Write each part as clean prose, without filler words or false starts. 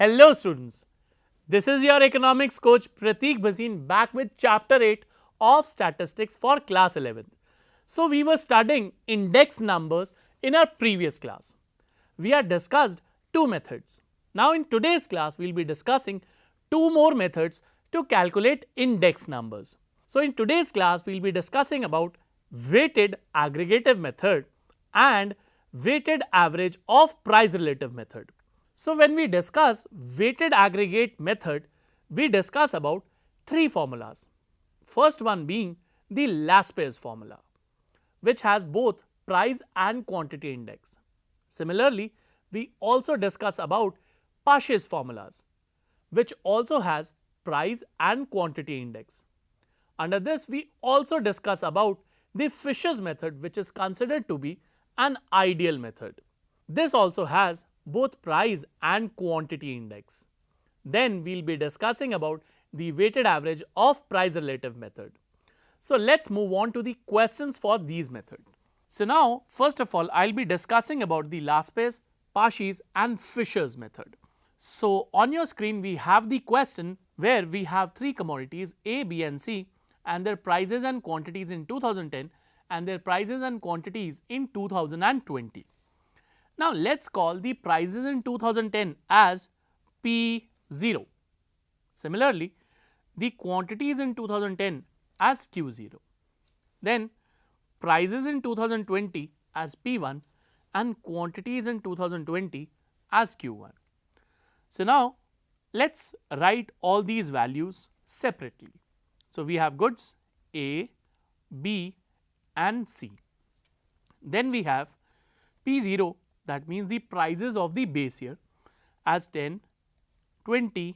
Hello students, this is your economics coach Prateek Bhasin back with chapter 8 of statistics for class 11th. So we were studying index numbers in our previous class. We had discussed two methods. Now in today's class we will be discussing two more methods to calculate index numbers. So in today's class we will be discussing about weighted aggregative method and weighted average of price relative method. So when we discuss weighted aggregate method, we discuss about three formulas. First one being the Laspey's formula, which has both price and quantity index. Similarly, we also discuss about Paasche's formulas, which also has price and quantity index. Under this, we also discuss about the Fisher's method, which is considered to be an ideal method. This also has both price and quantity index. Then we will be discussing about the weighted average of price relative method. So let's move on to the questions for these methods. So now first of all I will be discussing about the Laspey's, Paasche's and Fisher's method. So on your screen we have the question where we have three commodities A, B and C and their prices and quantities in 2010 and their prices and quantities in 2020. Now let's call the prices in 2010 as P0. Similarly, the quantities in 2010 as Q0. Then prices in 2020 as P1 and quantities in 2020 as Q1. So now let's write all these values separately. So we have goods A, B and C. Then we have P0, that means the prices of the base year as 10, 20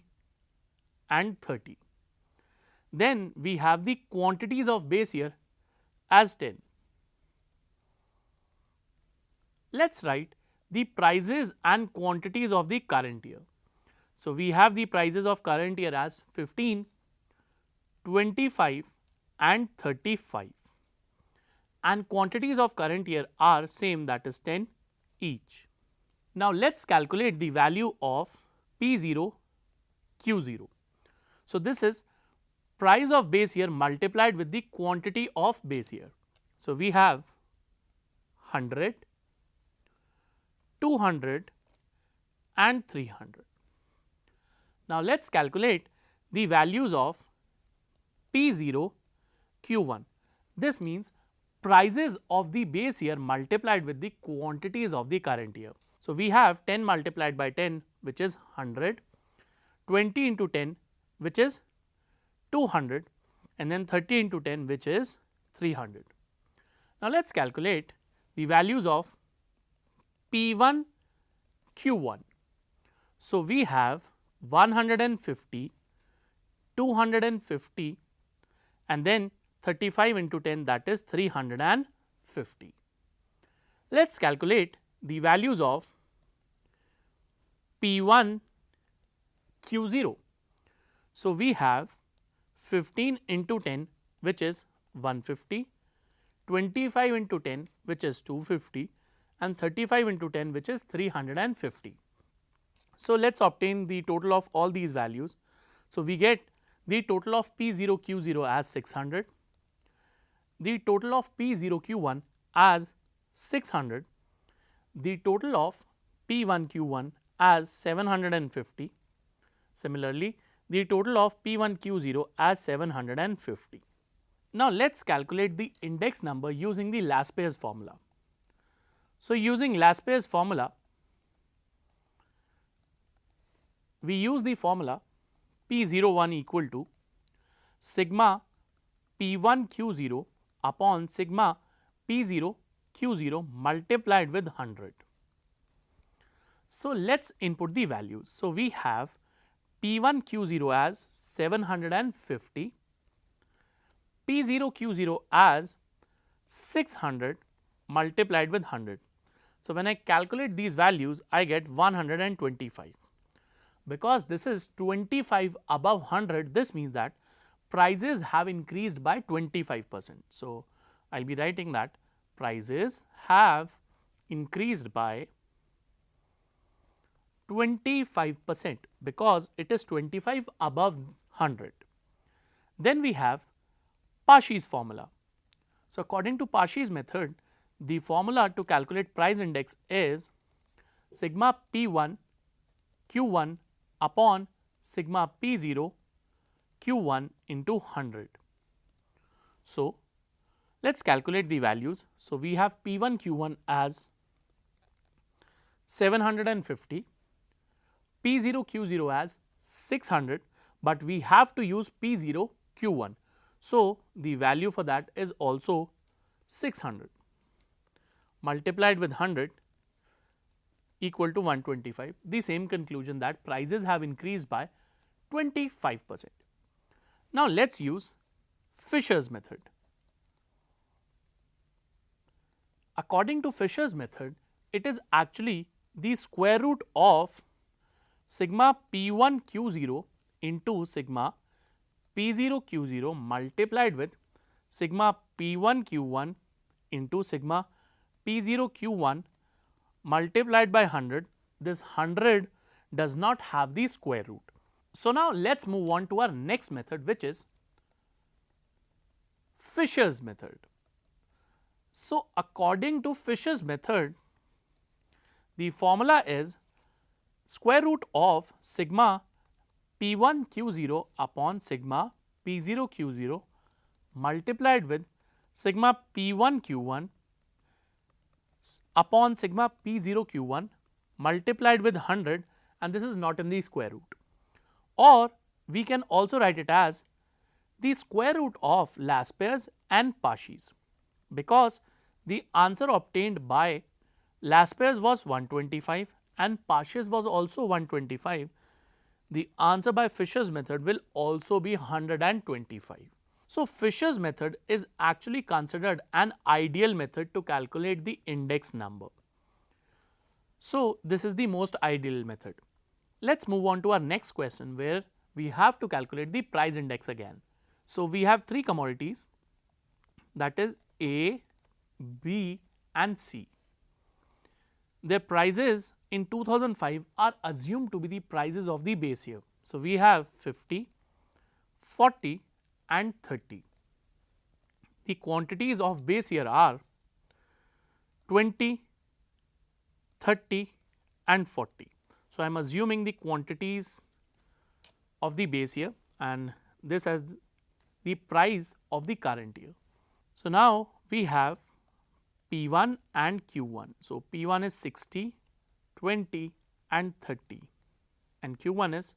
and 30. Then we have the quantities of base year as 10. Let's write the prices and quantities of the current year. So we have the prices of current year as 15, 25 and 35 and quantities of current year are same, that is 10 each. Now let's calculate the value of P0, Q0. So this is price of base year multiplied with the quantity of base year. So we have 100, 200 and 300. Now let's calculate the values of P0, Q1. This means prices of the base year multiplied with the quantities of the current year. So we have 10 multiplied by 10 which is 100, 20 into 10 which is 200 and then 30 into 10 which is 300. Now let's calculate the values of P1, Q1. So we have 150, 250 and then 35 into 10, that is 350. Let's calculate the values of P1, Q0. So we have 15 into 10 which is 150, 25 into 10 which is 250 and 35 into 10 which is 350. So let's obtain the total of all these values. So we get the total of P0, Q0 as 600, the total of P0, Q1 as 600, the total of P1, Q1 as 750, similarly the total of P1, Q0 as 750. Now let's calculate the index number using the Laspey's formula. So using Laspey's formula, we use the formula P01 equal to sigma P1 Q0 upon sigma P0 Q0 multiplied with 100. So let's input the values. So we have P1 Q0 as 750, P0 Q0 as 600 multiplied with 100. So when I calculate these values I get 125. Because this is 25 above 100, this means that prices have increased by 25%. So I will be writing that prices have increased by 25% because it is 25 above 100. Then we have Pashi's formula. So, according to Pashi's method, the formula to calculate price index is sigma P1 Q1 upon sigma P0 Q1 into 100. So, let us calculate the values. So, we have P1 Q1 as 750, P0 Q0 as 600, but we have to use P0 Q1. So, the value for that is also 600 multiplied with 100 equal to 125. The same conclusion that prices have increased by 25%. Now, let us use Fisher's method. According to Fisher's method, it is actually the square root of sigma P1 Q0 into sigma P0 Q0 multiplied with sigma P1 Q1 into sigma P0 Q1 multiplied by 100. This 100 does not have the square root. So, now let us move on to our next method, which is Fisher's method. So, according to Fisher's method, the formula is square root of sigma P1 Q0 upon sigma P0 Q0 multiplied with sigma P1 Q1 upon sigma P0 Q1 multiplied with 100, and this is not in the square root. Or we can also write it as the square root of last pairs and Pashi's, because the answer obtained by last pairs was 125 and Pashi's was also 125. The answer by Fisher's method will also be 125. So, Fisher's method is actually considered an ideal method to calculate the index number. So, this is the most ideal method. Let us move on to our next question, where we have to calculate the price index again. So, we have three commodities, that is A, B and C. Their prices in 2005 are assumed to be the prices of the base year. So, we have 50, 40 and 30. The quantities of base year are 20, 30 and 40. So, I am assuming the quantities of the base year and this as the price of the current year. So, now we have P1 and Q1. So, P1 is 60, 20 and 30 and Q1 is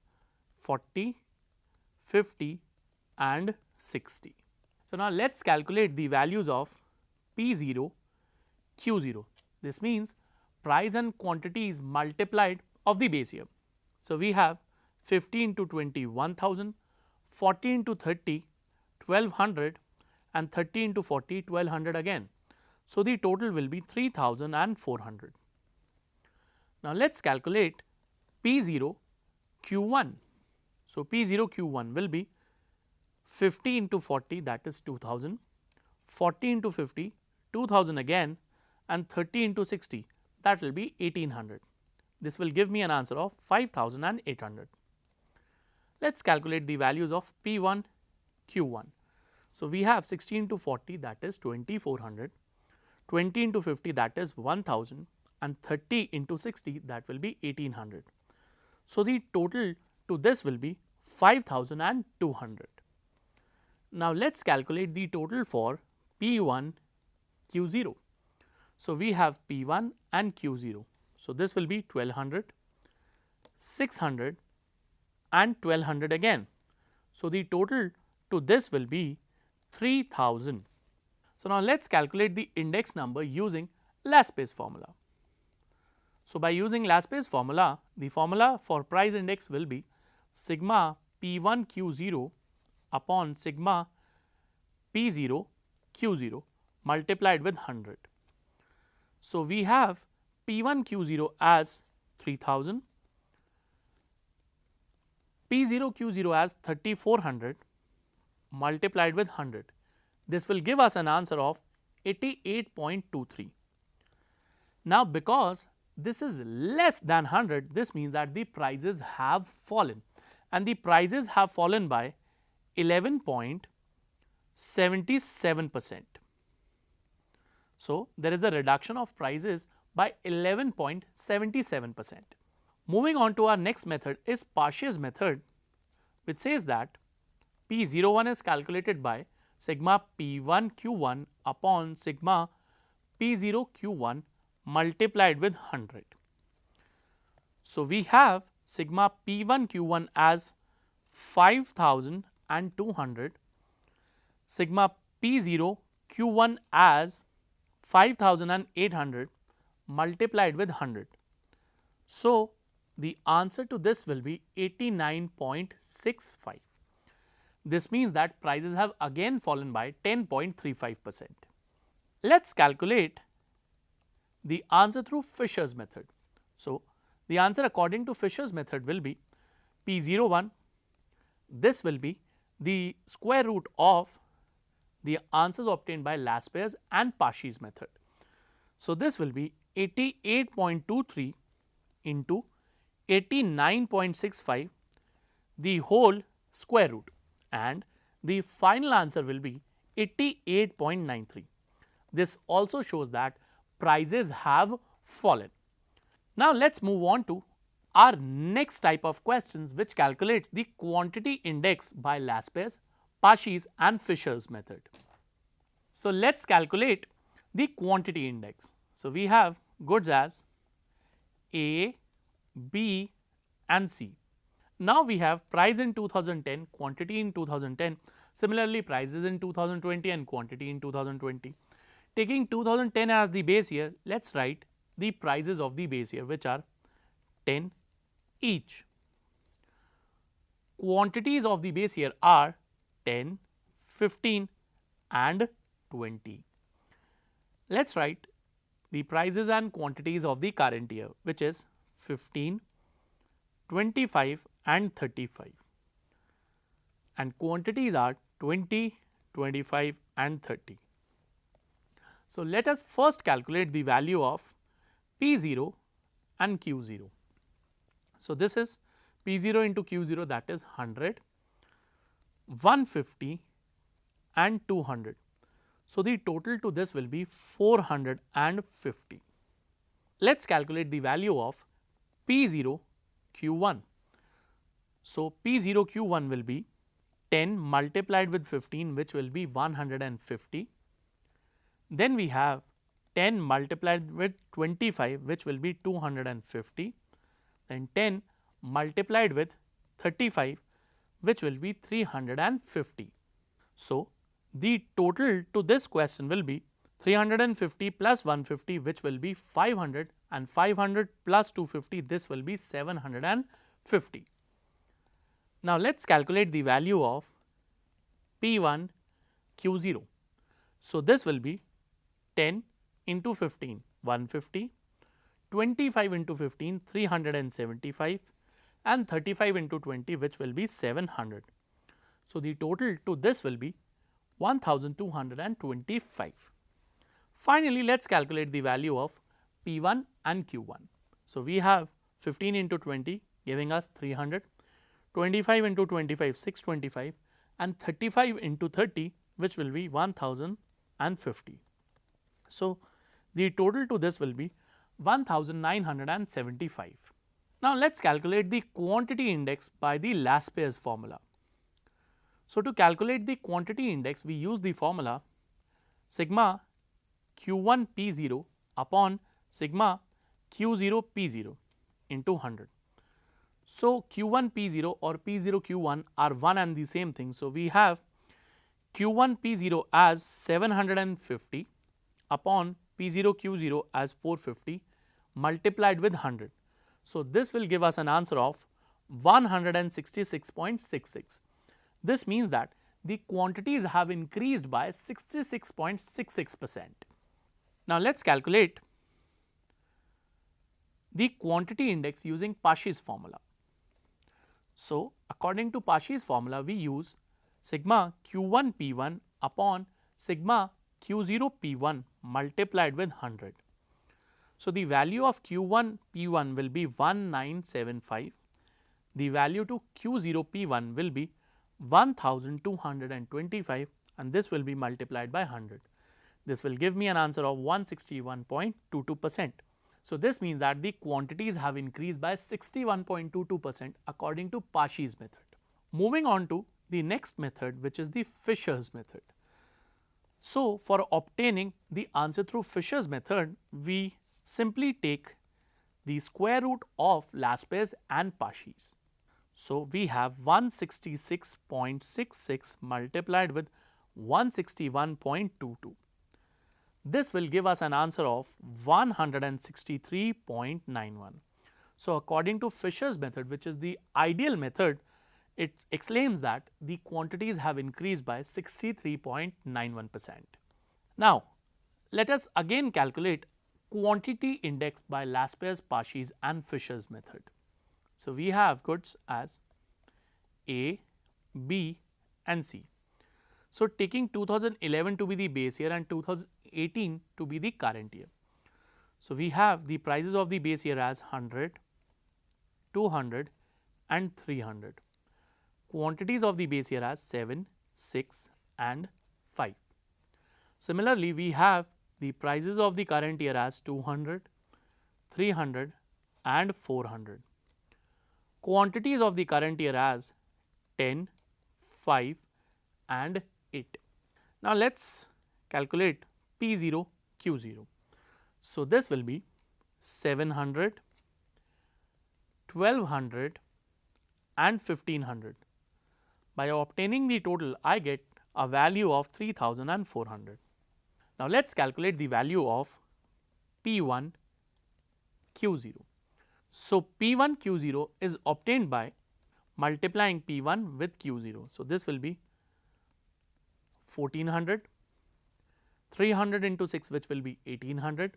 40, 50 and 60. So, now let us calculate the values of P0, Q0. This means price and quantities multiplied of the base year. So, we have 50 into 20 1000, 40 into 30 1200 and 30 into 40 1200 again. So, the total will be 3400. Now, let us calculate P0 Q1. So, P0 Q1 will be 50 into 40, that is 2000, 40 into 50 2000 again and 30 into 60, that will be 1800. This will give me an answer of 5800. Let us calculate the values of P1 Q1. So, we have 60 into 40, that is 2400, 20 into 50, that is 1000 and 30 into 60, that will be 1800. So, the total to this will be 5200. Now, let us calculate the total for P1 Q0. So, we have P1 and Q0. So, this will be 1200, 600 and 1200 again. So, the total to this will be 3000. So, now let us calculate the index number using Laspey's formula. So, by using Laspey's formula, the formula for price index will be sigma P1 Q0 upon sigma P0 Q0 multiplied with 100. So, we have P1 Q0 as 3000, P0 Q0 as 3400 multiplied with 100. This will give us an answer of 88.23. Now, because this is less than 100, this means that the prices have fallen, and the prices have fallen by 11.77%. So, there is a reduction of prices by 11.77%. Moving on to our next method is Paasche method, which says that P01 is calculated by sigma P1 Q1 upon sigma P0 Q1 multiplied with 100. So, we have sigma P1 Q1 as 5200, sigma P0 Q1 as 5800 multiplied with 100. So, the answer to this will be 89.65. This means that prices have again fallen by 10.35%. Let us calculate the answer through Fisher's method. So, the answer according to Fisher's method will be P01, this will be the square root of the answers obtained by Laspeyres and Paasche method. So, this will be 88.23 into 89.65 the whole square root, and the final answer will be 88.93. This also shows that prices have fallen. Now, let us move on to our next type of questions, which calculates the quantity index by Laspeyres, Paasche and Fisher's method. So, let us calculate the quantity index. So, we have goods as A, B and C. Now, we have price in 2010, quantity in 2010, similarly prices in 2020 and quantity in 2020. Taking 2010 as the base year, let us write the prices of the base year, which are 10 each. Quantities of the base year are 10, 15 and 20. Let us write the prices and quantities of the current year, which is 15, 25 and 35, and quantities are 20, 25 and 30. So, let us first calculate the value of P0 and Q0. So, this is P0 into Q0, that is 100, 150 and 200. So, the total to this will be 450. Let us calculate the value of P0 Q1. So, P0 Q1 will be 10 multiplied with 15, which will be 150. Then we have 10 multiplied with 25, which will be 250. Then 10 multiplied with 35, which will be 350. So, the total to this question will be 350 plus 150, which will be 500, and 500 plus 250, this will be 750. Now, let us calculate the value of P1 Q0. So, this will be 10 into 15, 150, 25 into 15, 375 and 35 into 20, which will be 700. So, the total to this will be 1225. Finally, let us calculate the value of P1 and Q1. So, we have 15 into 20 giving us 300, 25 into 25 625 and 35 into 30, which will be 1050. So, the total to this will be 1975. Now, let us calculate the quantity index by the Laspeyres formula. So, to calculate the quantity index, we use the formula sigma Q1 P0 upon sigma Q0 P0 into 100. So, Q1 P0 or P0 Q1 are one and the same thing. So, we have Q1 P0 as 750 upon P0 Q0 as 450 multiplied with 100. So, this will give us an answer of 166.66. This means that the quantities have increased by 66.66%. Now, let us calculate the quantity index using Paasche's formula. So, according to Paasche's formula, we use sigma Q1 P1 upon sigma Q0 P1 multiplied with 100. So, the value of Q1 P1 will be 1975, the value to Q0 P1 will be 1225 and this will be multiplied by 100. This will give me an answer of 161.22%. So, this means that the quantities have increased by 61.22% according to Pashi's method. Moving on to the next method, which is the Fisher's method. So, for obtaining the answer through Fisher's method, we simply take the square root of Laspey's and Pashi's. So, we have 166.66 multiplied with 161.22. This will give us an answer of 163.91. So, according to Fisher's method, which is the ideal method, it exclaims that the quantities have increased by 63.91%. Now, let us again calculate quantity index by Laspey's, Pashi's and Fisher's method. So, we have goods as A, B and C. So, taking 2011 to be the base year and 2018 to be the current year. So, we have the prices of the base year as 100, 200 and 300. Quantities of the base year as 7, 6 and 5. Similarly, we have the prices of the current year as 200, 300 and 400. Quantities of the current year as 10, 5 and 8. Now, let us calculate P0, Q0. So, this will be 700, 1200 and 1500. By obtaining the total, I get a value of 3400. Now, let us calculate the value of P1 Q0. So, P1 Q0 is obtained by multiplying P1 with Q0. So, this will be 1400, 300 into 6 which will be 1800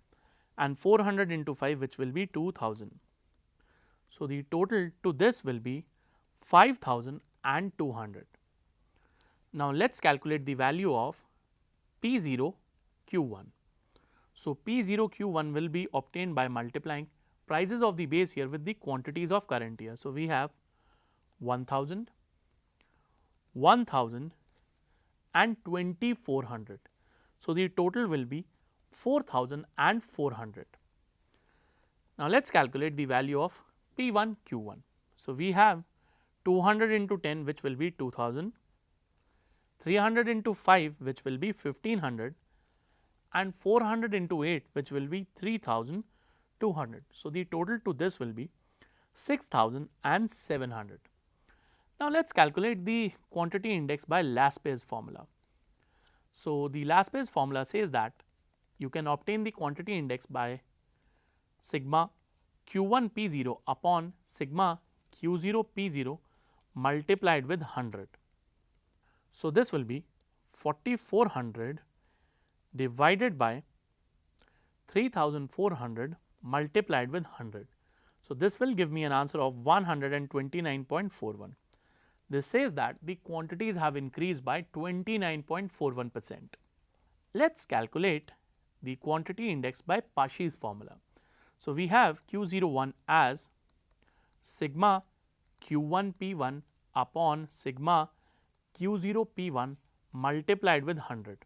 and 400 into 5 which will be 2000. So, the total to this will be 5200. Now, let us calculate the value of P0 Q1. So, P0 Q1 will be obtained by multiplying prices of the base year with the quantities of current year. So, we have 1000, 1000 and 2400. So, the total will be 4400. Now, let us calculate the value of P1 Q1. So, we have 200 into 10 which will be 2000, 300 into 5 which will be 1500 and 400 into 8 which will be 3200. So, the total to this will be 6700. Now, let us calculate the quantity index by Laspey's formula. So, the Laspey's formula says that you can obtain the quantity index by sigma Q1 P0 upon sigma Q0 P0 multiplied with 100. So, this will be 4400 divided by 3400 multiplied with 100. So, this will give me an answer of 129.41. This says that the quantities have increased by 29.41%. Let us calculate the quantity index by Pashi's formula. So, we have Q01 as sigma Q1 P1 upon sigma Q0 P1 multiplied with 100.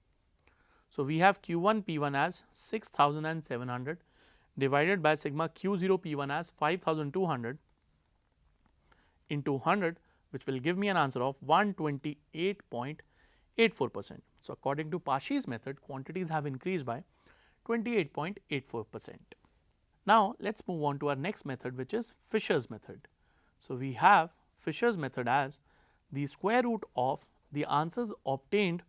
So, we have Q1 P1 as 6700 divided by sigma Q0 P1 as 5200 into 100, which will give me an answer of 128.84%. So, according to Pashi's method, quantities have increased by 28.84%. Now, let us move on to our next method, which is Fisher's method. So, we have Fisher's method as the square root of the answers obtained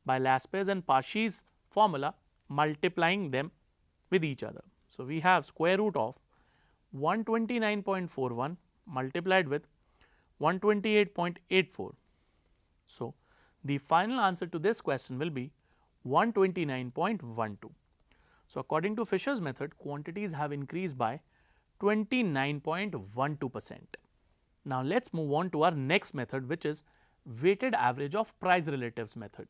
by Laspey's and Pashi's formula multiplying them with each other. So, we have square root of 129.41 multiplied with 128.84. So, the final answer to this question will be 129.12. So, according to Fisher's method, quantities have increased by 29.12%. Now, let us move on to our next method, which is weighted average of price relatives method.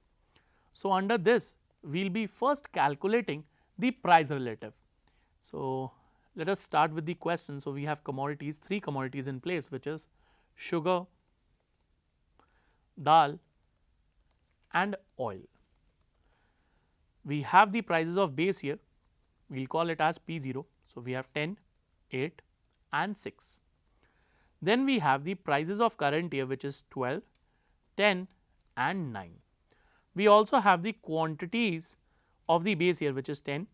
So, under this we will be first calculating the price relative. So, let us start with the question. So, we have commodities, 3 commodities in place, which is sugar, dal and oil. We have the prices of base year, we will call it as P0. So, we have 10, 8 and 6. Then we have the prices of current year, which is 12, 10 and 9. We also have the quantities of the base year, which is 10,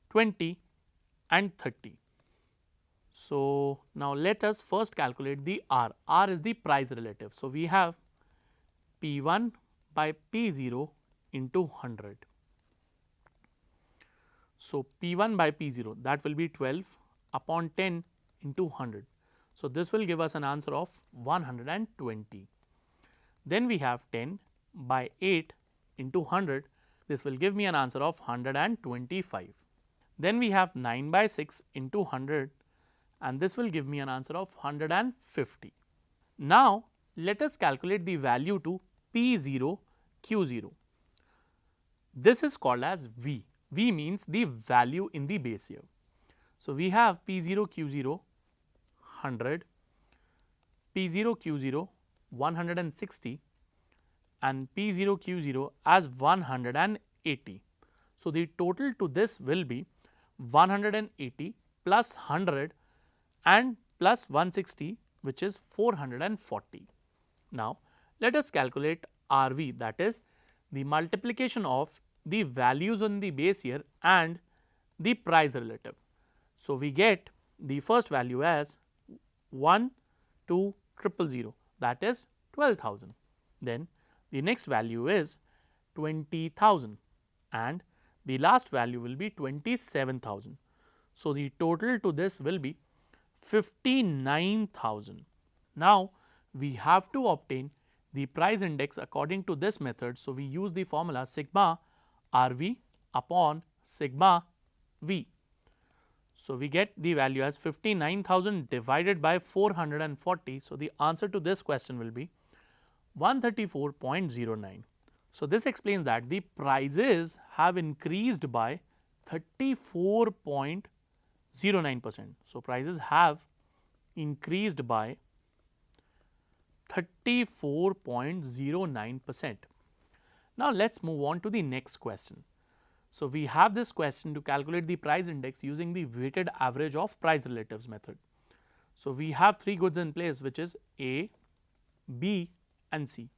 20 and 30. So, now let us first calculate the R. R is the price relative. So, we have P1 by P0 into 100. So, P1 by P0, that will be 12 upon 10 into 100. So, this will give us an answer of 120. Then we have 10 by 8 into 100, this will give me an answer of 125. Then we have 9 by 6 into 100 and this will give me an answer of 150. Now, let us calculate the value to P0 Q0. This is called as V. V means the value in the base year. So, we have P0 Q0 100, P0 Q0 160 and P0 Q0 as 180. So, the total to this will be 180 plus 100 and plus 160, which is 440. Now, let us calculate RV, that is the multiplication of the values on the base year and the price relative. So, we get the first value as 1,2,0,0,0, that is 12,000. Then the next value is 20,000 and the last value will be 27,000. So, the total to this will be 59,000. Now, we have to obtain the price index according to this method. So, we use the formula sigma RV upon sigma V. So, we get the value as 59,000 divided by 440. So, the answer to this question will be 134.09. So, this explains that the prices have increased by 34.09%. So, prices have increased by 34.09%. Now, let us move on to the next question. So, we have this question to calculate the price index using the weighted average of price relatives method. So, we have 3 goods in place, which is A, B and C.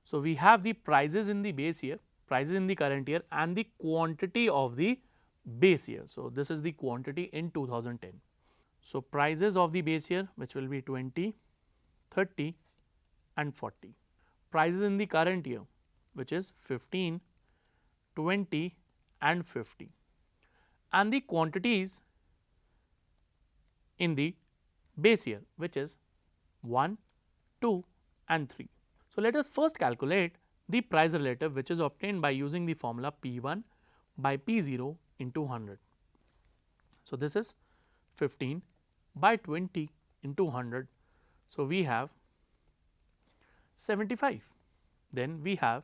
So, we have the prices in the base year, prices in the current year and the quantity of the base year. So, this is the quantity in 2010. So, prices of the base year, which will be 20, 30 and 40. Prices in the current year, which is 15, 20 and 50, and the quantities in the base year, which is 1, 2 and 3. So, let us first calculate the price relative, which is obtained by using the formula P1 by P0 into 100. So, this is 15 by 20 into 100. So, we have 75. Then we have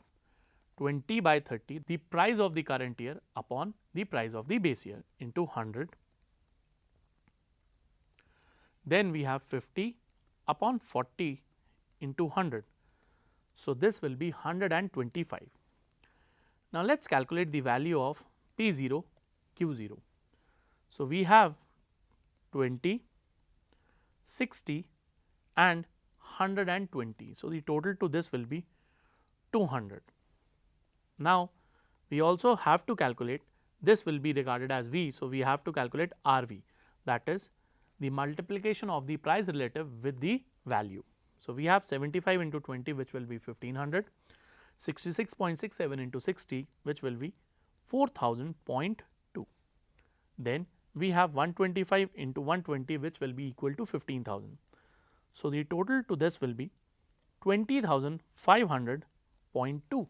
20 by 30, the price of the current year upon the price of the base year into 100. Then we have 50 upon 40 into 100. So, this will be 125. Now, let us calculate the value of P0 Q0. So, we have 20, 60 and 120. So, the total to this will be 200. Now, we also have to calculate, this will be regarded as V. So, we have to calculate RV, that is the multiplication of the price relative with the value. So, we have 75 into 20, which will be 1500, 66.67 into 60, which will be 4000.2. Then we have 125 into 120, which will be equal to 15,000. So, the total to this will be 20,500.2.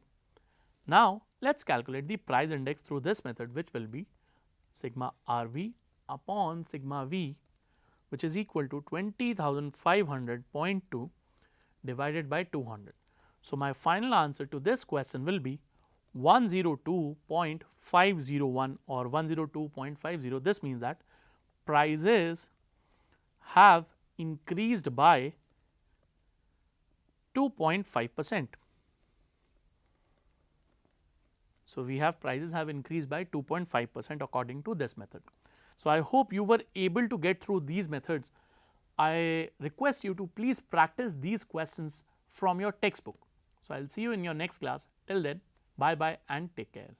Now, let us calculate the price index through this method, which will be sigma RV upon sigma V, which is equal to 20,500.2 divided by 200. So, my final answer to this question will be 102.501 or 102.50. This means that prices have increased by 2.5%. So, we have prices have increased by 2.5% according to this method. So, I hope you were able to get through these methods. I request you to please practice these questions from your textbook. So, I will see you in your next class. Till then, bye bye and take care.